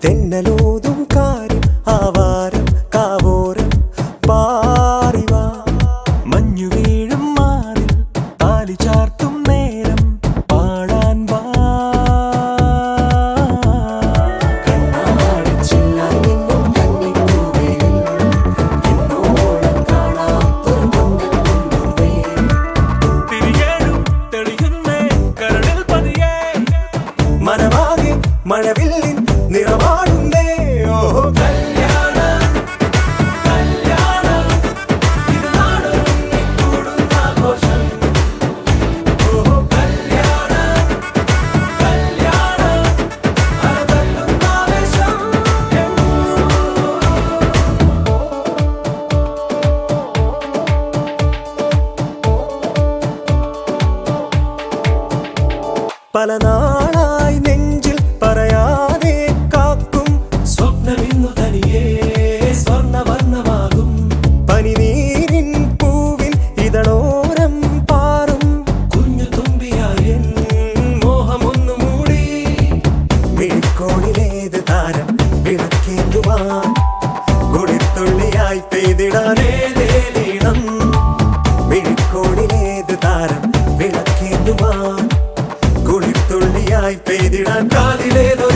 തെന്നലോതും കാര്യം ആവാരം കാവോരം പാറിവാ മഞ്ഞു വീഴും മാറിൽ താലി ചാർത്തും നേരം പാടാൻ വാ കണ്ണാടിച്ചില്ലായെന്നും കണ്ണിപ്പൂവേൽ എന്നോളം കാണാത്തൊരു കൊണ്ടേ തിരികേഴും തെളിയുന്നേ കരളിൽ പതിയേ മനമാകെ മഴവില്ലിൻ നിറമാടുന്നേ ഓഹോ കല്യാണം കല്യാണം ഇത് നാടൊരുങ്ങി കൂടുന്ന ആഘോഷം ഓഹോ കല്യാണം കല്യാണം അലതല്ലുന്ന ആവേശം പല നാളായി നെഞ്ചിൽ പറയാതെ കാക്കും സ്വപ്നമിന്നു തനിയേ സ്വർണ്ണവർണ്ണമാകും പനിനീരിൻ പൂവിൻ ഇതളോരം പാറും കുഞ്ഞു തുമ്പിയായ മോഹമൊന്നു മൂടി മിഴിക്കോണിലേത് താരം വിളക്കേന്തുവാൻ കുളിത്തുള്ളിയായി പെയ്തിടാനേതേലീണം മിഴിക്കോണിലേത് താരം വിളക്കേന്തുവാൻ കുളിത്തുള്ളിയായി പെയ്തിടാൻ കാതിലേതോ